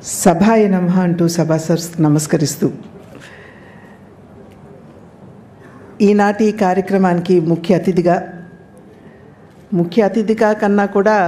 సభాయ నమః అంటూ సభాసర్స్ నమస్కరిస్తూ ఈనాటి కార్యక్రమానికి ముఖ్య అతిథిగా కన్నా కూడా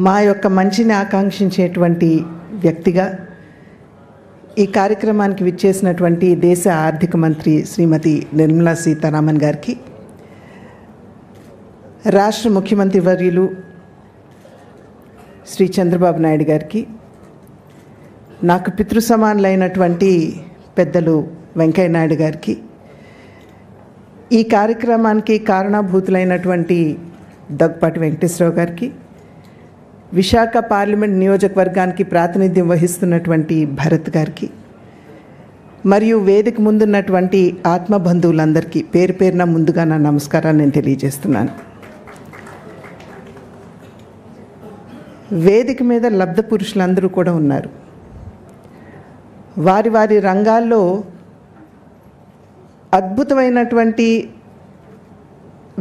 మా యొక్క మంచిని ఆకాంక్షించేటువంటి వ్యక్తిగా ఈ కార్యక్రమానికి విచ్చేసినటువంటి దేశ ఆర్థిక మంత్రి శ్రీమతి నిర్మలా సీతారామన్ గారికి, రాష్ట్ర ముఖ్యమంత్రి వర్యులు శ్రీ చంద్రబాబు నాయుడు గారికి, నాకు పితృ సమానులైనటువంటి పెద్దలు వెంకయ్య నాయుడు గారికి, ఈ కార్యక్రమానికి కారణభూతులైనటువంటి దగ్గుపాటి వెంకటేశ్వరరావు గారికి, విశాఖ పార్లమెంట్ నియోజకవర్గానికి ప్రాతినిధ్యం వహిస్తున్నటువంటి భరత్ గారికి, మరియు వేదిక ముందున్నటువంటి ఆత్మబంధువులందరికీ పేరు పేరున ముందుగా నా నమస్కారాన్ని నేను తెలియజేస్తున్నాను. వేదిక మీద లబ్ధ పురుషులందరూ కూడా ఉన్నారు. వారి వారి రంగాల్లో అద్భుతమైనటువంటి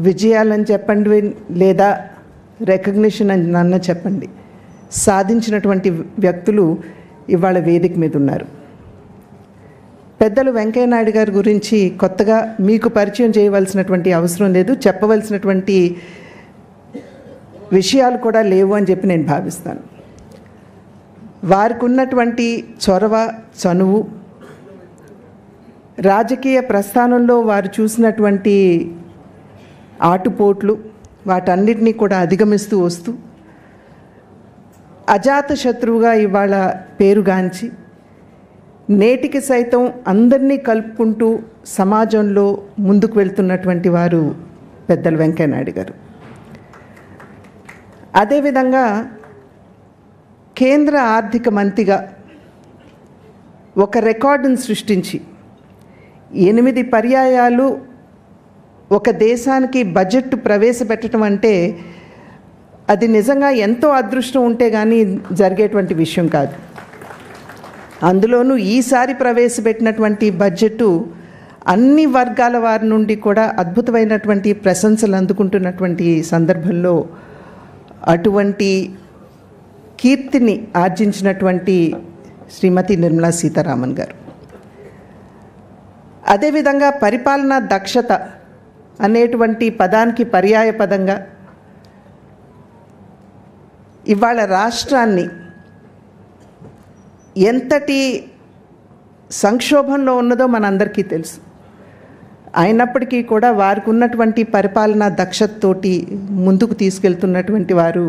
విజయాలని చెప్పండి, లేదా రికగ్నిషన్ అని నన్ను చెప్పండి, సాధించినటువంటి వ్యక్తులు ఇవాళ వేదిక మీద ఉన్నారు. పెద్దలు వెంకయ్య నాయుడు గారి గురించి కొత్తగా మీకు పరిచయం చేయవలసినటువంటి అవసరం లేదు, చెప్పవలసినటువంటి విషయాలు కూడా లేవు అని చెప్పి నేను భావిస్తాను. వారికి ఉన్నటువంటి చొరవ, చనువు, రాజకీయ ప్రస్థానంలో వారు చూసినటువంటి ఆటుపోట్లు, వాటన్నిటినీ కూడా అధిగమిస్తూ వస్తూ అజాత శత్రువుగా ఇవాళ పేరుగాంచి నేటికి సైతం అందరినీ కలుపుకుంటూ సమాజంలో ముందుకు వెళ్తున్నటువంటి వారు పెద్దలు వెంకయ్య నాయుడు గారు. అదేవిధంగా కేంద్ర ఆర్థిక మంత్రిగా ఒక రికార్డును సృష్టించి 8 పర్యాయాలు ఒక దేశానికి బడ్జెట్ ప్రవేశపెట్టడం అంటే అది నిజంగా ఎంతో అదృష్టం ఉంటే కానీ జరిగేటువంటి విషయం కాదు. అందులోనూ ఈసారి ప్రవేశపెట్టినటువంటి బడ్జెట్ అన్ని వర్గాల వారి నుండి కూడా అద్భుతమైనటువంటి ప్రశంసలు అందుకుంటున్నటువంటి సందర్భంలో అటువంటి కీర్తిని ఆర్జించినటువంటి శ్రీమతి నిర్మలా సీతారామన్ గారు. అదేవిధంగా పరిపాలనా దక్షత అనేటువంటి పదానికి పర్యాయ పదంగా ఇవాళ రాష్ట్రాన్ని ఎంతటి సంక్షోభంలో ఉన్నదో మనందరికీ తెలుసు. అయినప్పటికీ కూడా వారికి ఉన్నటువంటి పరిపాలనా దక్షతతోటి ముందుకు తీసుకెళ్తున్నటువంటి వారు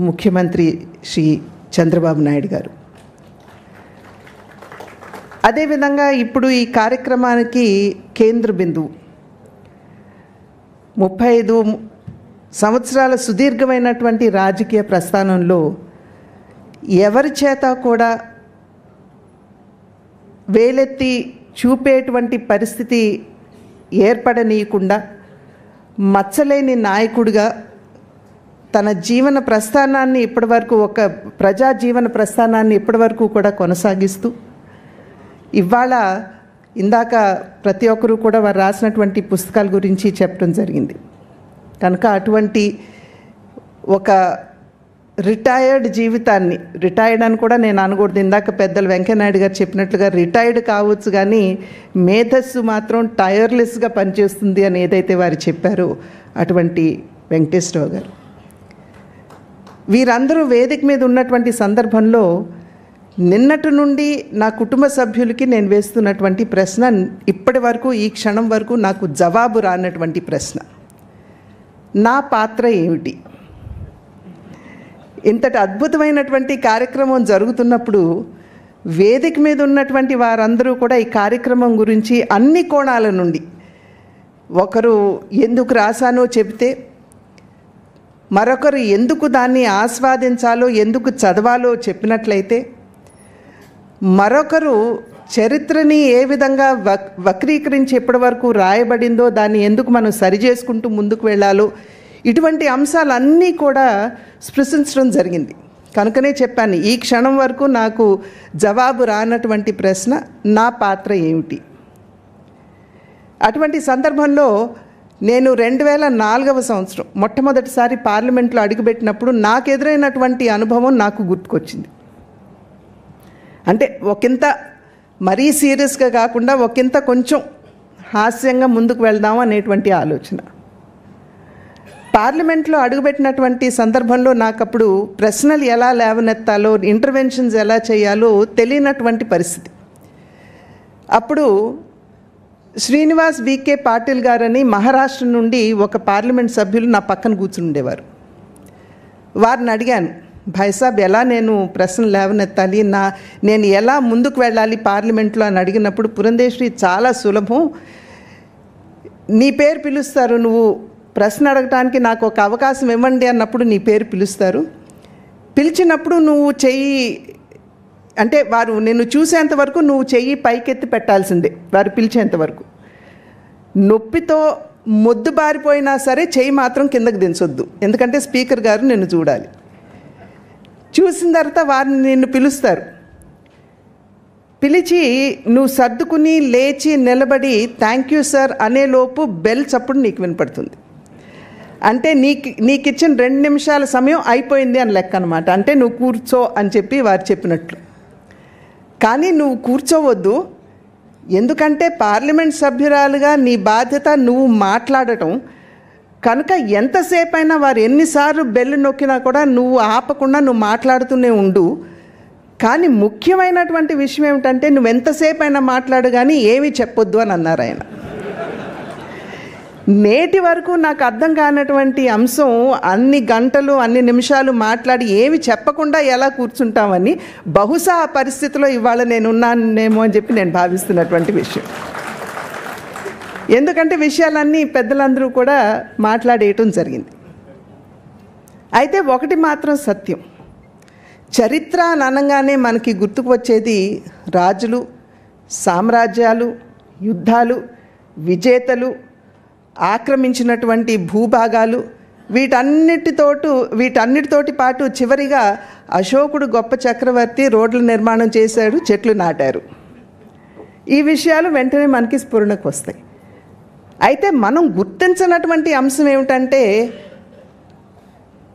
ముఖ్యమంత్రి శ్రీ చంద్రబాబు నాయుడు గారు. అదేవిధంగా ఇప్పుడు ఈ కార్యక్రమానికి కేంద్ర బిందువు 35 సంవత్సరాల సుదీర్ఘమైనటువంటి రాజకీయ ప్రస్థానంలో ఎవరి చేత కూడా వేలెత్తి చూపేటువంటి పరిస్థితి ఏర్పడనీయకుండా మచ్చలేని నాయకుడిగా తన జీవన ప్రస్థానాన్ని ఇప్పటివరకు, ఒక ప్రజా జీవన ప్రస్థానాన్ని ఇప్పటివరకు కూడా కొనసాగిస్తూ ఇవాళ ఇందాక ప్రతి ఒక్కరూ కూడా వారు రాసినటువంటి పుస్తకాల గురించి చెప్పడం జరిగింది. కనుక అటువంటి ఒక రిటైర్డ్ జీవితాన్ని, రిటైర్డ్ అని కూడా నేను అనకూడదు, ఇందాక పెద్దలు వెంకయ్య నాయుడు గారు చెప్పినట్లుగా రిటైర్డ్ కావచ్చు కానీ మేధస్సు మాత్రం టైర్లెస్గా పనిచేస్తుంది అని ఏదైతే వారు చెప్పారో అటువంటి వెంకటేశ్వరరావు గారు. వీరందరూ వేదిక మీద ఉన్నటువంటి సందర్భంలో నిన్నటి నుండి నా కుటుంబ సభ్యులకి నేను వేస్తున్నటువంటి ప్రశ్న, ఇప్పటి వరకు ఈ క్షణం వరకు నాకు జవాబు రానటువంటి ప్రశ్న, నా పాత్ర ఏమిటి? ఇంతటి అద్భుతమైనటువంటి కార్యక్రమం జరుగుతున్నప్పుడు వేదిక మీద ఉన్నటువంటి వారందరూ కూడా ఈ కార్యక్రమం గురించి అన్ని కోణాల నుండి, ఒకరు ఎందుకు రాశానో చెబితే, మరొకరు ఎందుకు దాన్ని ఆస్వాదించాలో, ఎందుకు చదవాలో చెప్పినట్లయితే, మరొకరు చరిత్రని ఏ విధంగా వక్రీకరించి ఎప్పటి వరకు రాయబడిందో దాన్ని ఎందుకు మనం సరిచేసుకుంటూ ముందుకు వెళ్ళాలో, ఇటువంటి అంశాలన్నీ కూడా స్పృశించడం జరిగింది. కనుకనే చెప్పాను, ఈ క్షణం వరకు నాకు జవాబు రానటువంటి ప్రశ్న, నా పాత్ర ఏమిటి? అటువంటి సందర్భంలో నేను 2004వ సంవత్సరం మొట్టమొదటిసారి పార్లమెంట్లో అడుగుపెట్టినప్పుడు నాకు ఎదురైనటువంటి అనుభవం నాకు గుర్తుకొచ్చింది. అంటే ఒకంత మరీ సీరియస్గా కాకుండా ఒకంత కొంచెం హాస్యంగా ముందుకు వెళ్దాం అనేటువంటి ఆలోచన. పార్లమెంట్లో అడుగుపెట్టినటువంటి సందర్భంలో నాకు అప్పుడు ప్రశ్నలు ఎలా లేవనెత్తాలో, ఇంటర్వెన్షన్స్ ఎలా చేయాలో తెలియనటువంటి పరిస్థితి. అప్పుడు శ్రీనివాస్ వికే పాటిల్ గారని మహారాష్ట్ర నుండి ఒక పార్లమెంట్ సభ్యులు నా పక్కన కూర్చుని ఉండేవారు. వారిని అడిగాను, భాయ్సాబ్ ఎలా నేను ప్రశ్నలు లేవనెత్తాలి, నేను ఎలా ముందుకు వెళ్ళాలి పార్లమెంట్లో అని అడిగినప్పుడు పురంధేశ్వరి చాలా సులభం, నీ పేరు పిలుస్తారు, నువ్వు ప్రశ్న అడగటానికి నాకు ఒక అవకాశం ఇవ్వండి అన్నప్పుడు నీ పేరు పిలుస్తారు, పిలిచినప్పుడు నువ్వు చెయ్యి అంటే వారు నిన్ను చూసేంత వరకు నువ్వు చెయ్యి పైకెత్తి పెట్టాల్సిందే, వారు పిలిచేంత వరకు. నొప్పితో మొద్దు బారిపోయినా సరే చెయ్యి మాత్రం కిందకు దించొద్దు, ఎందుకంటే స్పీకర్ గారు నిన్ను చూడాలి. చూసిన తర్వాత వారిని నిన్ను పిలుస్తారు. పిలిచి నువ్వు సర్దుకుని లేచి నిలబడి థ్యాంక్ యూ సార్ అనేలోపు బెల్ చప్పుడు నీకు వినపడుతుంది. అంటే నీకు ఇచ్చిన 2 నిమిషాల సమయం అయిపోయింది అని లెక్క అనమాట. అంటే నువ్వు కూర్చో అని చెప్పి వారు చెప్పినట్లు. కానీ నువ్వు కూర్చోవద్దు, ఎందుకంటే పార్లమెంట్ సభ్యురాలుగా నీ బాధ్యత నువ్వు మాట్లాడటం కనుక ఎంతసేపు అయినా వారు ఎన్నిసార్లు బెల్లు నొక్కినా కూడా నువ్వు ఆపకుండా నువ్వు మాట్లాడుతూనే ఉండు. కానీ ముఖ్యమైనటువంటి విషయం ఏమిటంటే నువ్వు ఎంతసేపు అయినా మాట్లాడు కానీ ఏమీ చెప్పొద్దు అని అన్నారు ఆయన. నేటి వరకు నాకు అర్థం కానటువంటి అంశం, అన్ని గంటలు అన్ని నిమిషాలు మాట్లాడి ఏమి చెప్పకుండా ఎలా కూర్చుంటామని బహుశా ఆ పరిస్థితిలో ఇవాళ నేనున్నానేమో అని చెప్పి నేను భావిస్తున్నటువంటి విషయం. ఎందుకంటే విషయాలన్నీ పెద్దలందరూ కూడా మాట్లాడేయటం జరిగింది. అయితే ఒకటి మాత్రం సత్యం, చరిత్ర అని అనగానే మనకి గుర్తుకు వచ్చేది రాజులు, సామ్రాజ్యాలు, యుద్ధాలు, విజేతలు, ఆక్రమించినటువంటి భూభాగాలు, వీటన్నిటితోటి పాటు చివరిగా అశోకుడు గొప్ప చక్రవర్తి, రోడ్ల నిర్మాణం చేశాడు, చెట్లు నాటారు. ఈ విషయాలు వెంటనే మనకి స్ఫురణకు వస్తాయి. అయితే మనం గుర్తించినటువంటి అంశం ఏమిటంటే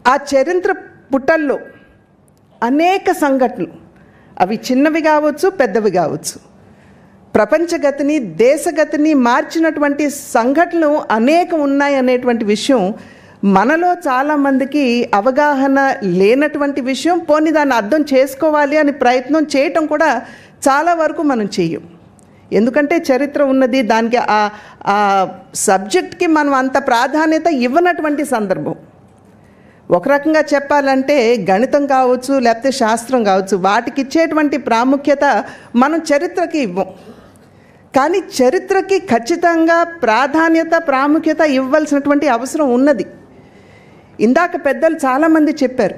ఆ చరిత్ర పుటల్లో అనేక సంఘటనలు, అవి చిన్నవి కావచ్చు పెద్దవి కావచ్చు, ప్రపంచగతిని దేశగతిని మార్చినటువంటి సంఘటనలు అనేక ఉన్నాయి అనేటువంటి విషయం మనలో చాలామందికి అవగాహన లేనటువంటి విషయం. పోనీ దాన్ని అర్థం చేసుకోవాలి అని ప్రయత్నం చేయటం కూడా చాలా వరకు మనం చెయ్యం. ఎందుకంటే చరిత్ర ఉన్నది, దానికి ఆ సబ్జెక్ట్కి మనం అంత ప్రాధాన్యత ఇవ్వనటువంటి సందర్భం. ఒక రకంగా చెప్పాలంటే గణితం కావచ్చు లేకపోతే శాస్త్రం కావచ్చు, వాటికి ఇచ్చేటువంటి ప్రాముఖ్యత మనం చరిత్రకి ఇవ్వం. కానీ చరిత్రకి ఖచ్చితంగా ప్రాముఖ్యత ఇవ్వాల్సినటువంటి అవసరం ఉన్నది. ఇందాక పెద్దలు చాలామంది చెప్పారు,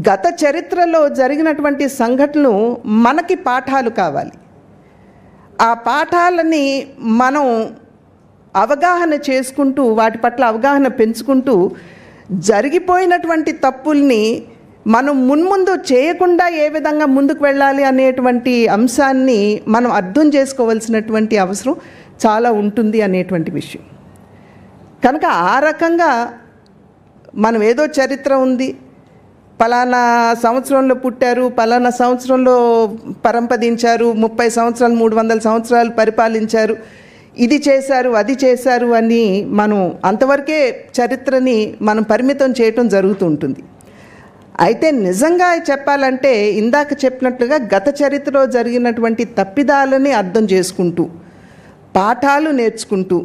గత చరిత్రలో జరిగినటువంటి సంఘటనలు మనకి పాఠాలు కావాలి. ఆ పాఠాలని మనం అవగాహన చేసుకుంటూ, వాటి పట్ల అవగాహన పెంచుకుంటూ, జరిగిపోయినటువంటి తప్పుల్ని మనం మున్ముందు చేయకుండా ఏ విధంగా ముందుకు వెళ్ళాలి అనేటువంటి అంశాన్ని మనం అర్థం చేసుకోవాల్సినటువంటి అవసరం చాలా ఉంటుంది అనేటువంటి విషయం. కనుక ఆ రకంగా మనం ఏదో చరిత్ర ఉంది, పలానా సంవత్సరంలో పుట్టారు, పలానా సంవత్సరంలో పరంపదించారు, 30 సంవత్సరాలు 300 సంవత్సరాలు పరిపాలించారు, ఇది చేశారు అది చేశారు అని మనం అంతవరకే చరిత్రని మనం పరిమితం చేయటం జరుగుతూ ఉంటుంది. అయితే నిజంగా చెప్పాలంటే ఇందాక చెప్పినట్లుగా గత చరిత్రలో జరిగినటువంటి తప్పిదాలని అర్థం చేసుకుంటూ, పాఠాలు నేర్చుకుంటూ,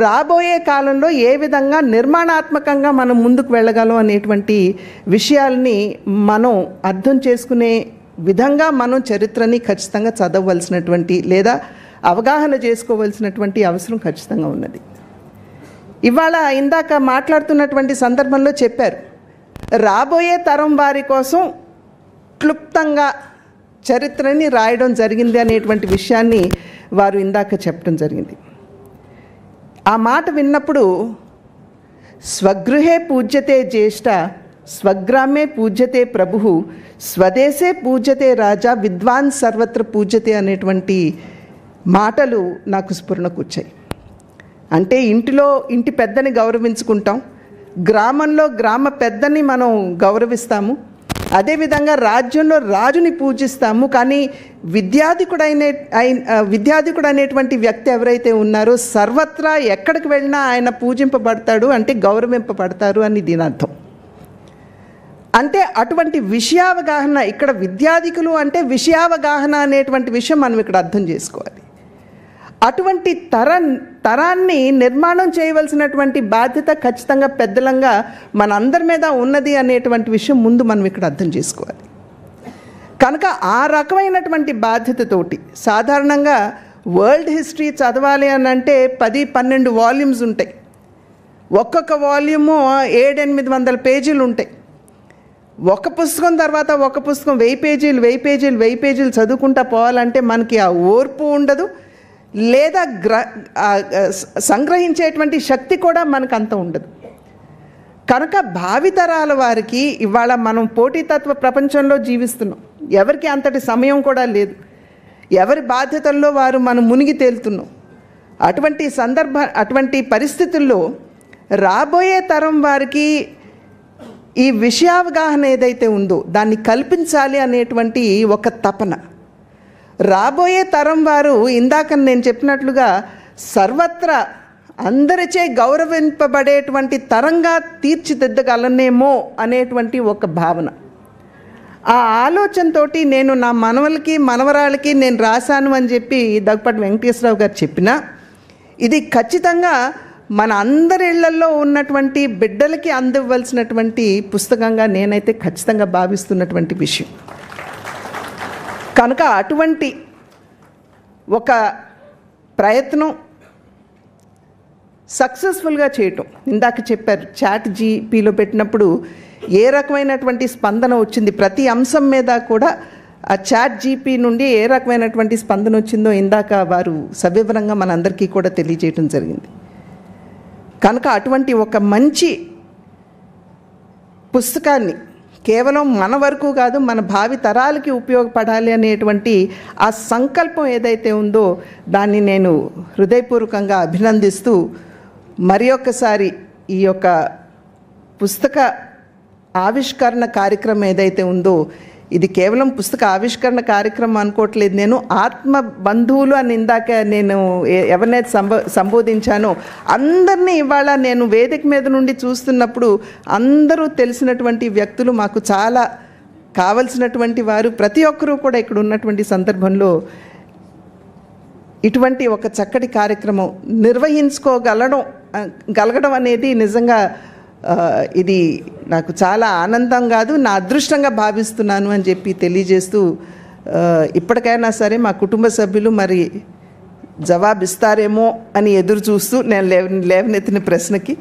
రాబోయే కాలంలో ఏ విధంగా నిర్మాణాత్మకంగా మనం ముందుకు వెళ్ళగలం అనేటువంటి విషయాల్ని మనం అర్థం చేసుకునే విధంగా మనం చరిత్రని ఖచ్చితంగా చదవవలసినటువంటి లేదా అవగాహన చేసుకోవాల్సినటువంటి అవసరం ఖచ్చితంగా ఉన్నది. ఇవాళ ఇందాక మాట్లాడుతున్నటువంటి సందర్భంలో చెప్పారు, రాబోయే తరం వారి కోసం క్లుప్తంగా చరిత్రని రాయడం జరిగింది అనేటువంటి విషయాన్ని వారు ఇందాక చెప్పడం జరిగింది. ఆ మాట విన్నప్పుడు స్వగృహే పూజ్యతే జ్యేష్ఠ స్వగ్రామే పూజ్యతే ప్రభుః స్వదేశే పూజ్యతే రాజా విద్వాన్ సర్వత్ర పూజ్యతే అనేటువంటి మాటలు నాకు స్ఫురణకు వచ్చాయి. అంటే ఇంటిలో ఇంటి పెద్దని గౌరవించుకుంటాం, గ్రామంలో గ్రామ పెద్దని మనం గౌరవిస్తాము, అదేవిధంగా రాజ్యంలో రాజుని పూజిస్తాము. కానీ విద్యాధికుడు అనేటువంటి వ్యక్తి ఎవరైతే ఉన్నారో సర్వత్రా ఎక్కడికి వెళ్ళినా ఆయన పూజింపబడతాడు, అంటే గౌరవింపబడతారు అని దీని అర్థం. అంటే అటువంటి విషయావగాహన, ఇక్కడ విద్యాధికులు అంటే విషయావగాహన అనేటువంటి విషయం మనం ఇక్కడ అర్థం చేసుకోవాలి. అటువంటి తరాన్ని నిర్మాణం చేయవలసినటువంటి బాధ్యత ఖచ్చితంగా పెద్దలంగా మనందరి మీద ఉన్నది అనేటువంటి విషయం ముందు మనం ఇక్కడ అర్థం చేసుకోవాలి. కనుక ఆ రకమైనటువంటి బాధ్యతతోటి సాధారణంగా వరల్డ్ హిస్టరీ చదవాలి అని అంటే 10-12 వాల్యూమ్స్ ఉంటాయి. ఒక్కొక్క వాల్యూము 700-800 పేజీలు ఉంటాయి. ఒక పుస్తకం తర్వాత ఒక పుస్తకం 1000 పేజీలు చదువుకుంటా పోవాలంటే మనకి ఆ ఓర్పు ఉండదు, లేదా సంగ్రహించేటువంటి శక్తి కూడా మనకు అంత ఉండదు. కనుక భావితరాల వారికి ఇవాళ మనం పోటీతత్వ ప్రపంచంలో జీవిస్తున్నాం. ఎవరికి అంతటి సమయం కూడా లేదు, ఎవరి బాధ్యతల్లో వారు మనం మునిగి తేలుతున్నాం. అటువంటి పరిస్థితుల్లో రాబోయే తరం వారికి ఈ విషయావగాహన ఏదైతే ఉందో దాన్ని కల్పించాలి అనేటువంటి ఒక తపన. రాబోయే తరం వారు ఇందాక నేను చెప్పినట్లుగా సర్వత్రా అందరిచే గౌరవింపబడేటువంటి తరంగా తీర్చిదిద్దగలనేమో అనేటువంటి ఒక భావన. ఆ ఆలోచనతో నేను నా మనవరాళ్ళకి నేను రాశాను అని చెప్పి దగ్గుపాటి వెంకటేశ్వరరావు గారు చెప్పినా, ఇది ఖచ్చితంగా మన అందరి ఇళ్లలో ఉన్నటువంటి బిడ్డలకి అందివ్వాల్సినటువంటి పుస్తకంగా నేనైతే ఖచ్చితంగా భావిస్తున్నటువంటి విషయం. కనుక అటువంటి ఒక ప్రయత్నం సక్సెస్ఫుల్గా చేయటం, ఇందాక చెప్పారు చాట్ జీపీలో పెట్టినప్పుడు ఏ రకమైనటువంటి స్పందన వచ్చింది, ప్రతి అంశం మీద కూడా ఆ చాట్ జీపీ నుండి ఏ రకమైనటువంటి స్పందన వచ్చిందో ఇందాక వారు సవివరంగా మనందరికీ కూడా తెలియజేయటం జరిగింది. కనుక అటువంటి ఒక మంచి పుస్తకాన్ని కేవలం మన వరకు కాదు, మన భావి తరాలకి ఉపయోగపడాలి అనేటువంటి ఆ సంకల్పం ఏదైతే ఉందో దాన్ని నేను హృదయపూర్వకంగా అభినందిస్తూ, మరి ఒక్కసారి ఈ యొక్క పుస్తక ఆవిష్కరణ కార్యక్రమం ఏదైతే ఉందో ఇది కేవలం పుస్తక ఆవిష్కరణ కార్యక్రమం అనుకోవట్లేదు. నేను ఆత్మ బంధువులు అని ఇందాక నేను ఎవరినైతే సంబోధించానో అందరినీ ఇవాళ నేను వేదిక మీద నుండి చూస్తున్నప్పుడు అందరూ తెలిసినటువంటి వ్యక్తులు, మాకు చాలా కావలసినటువంటి వారు ప్రతి ఒక్కరూ కూడా ఇక్కడ ఉన్నటువంటి సందర్భంలో ఇటువంటి ఒక చక్కటి కార్యక్రమం నిర్వహించుకోగలగడం అనేది నిజంగా ఇది నాకు చాలా ఆనందం కాదు, నా అదృష్టంగా భావిస్తున్నాను అని చెప్పి తెలియజేస్తూ, ఇప్పటికైనా సరే మా కుటుంబ సభ్యులు మరి జవాబిస్తారేమో అని ఎదురు చూస్తూ నేను లేవనెత్తిన ప్రశ్నకి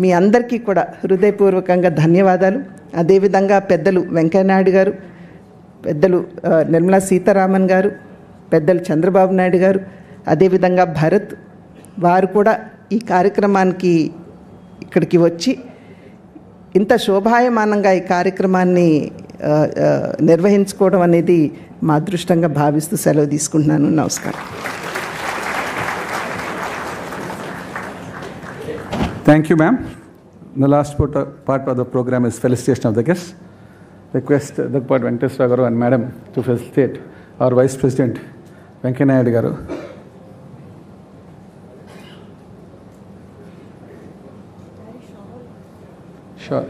మీ అందరికీ కూడా హృదయపూర్వకంగా ధన్యవాదాలు. అదేవిధంగా పెద్దలు వెంకయ్యనాయుడు గారు, పెద్దలు నిర్మలా సీతారామన్ గారు, పెద్దలు చంద్రబాబు నాయుడు గారు, అదేవిధంగా భరత్ వారు కూడా ఈ కార్యక్రమానికి ఇక్కడికి వచ్చి ఇంత శోభాయమానంగా ఈ కార్యక్రమాన్ని నిర్వహించుకోవడం అనేది మా అదృష్టంగా భావిస్తూ సెలవు తీసుకుంటున్నాను. నమస్కారం. Thank you, ma'am. The last part of the program is felicitation of the guests. Request Daggupati Venkateswara garu and madam to facilitate our Vice President Venkaiah Naidu garu. Sure.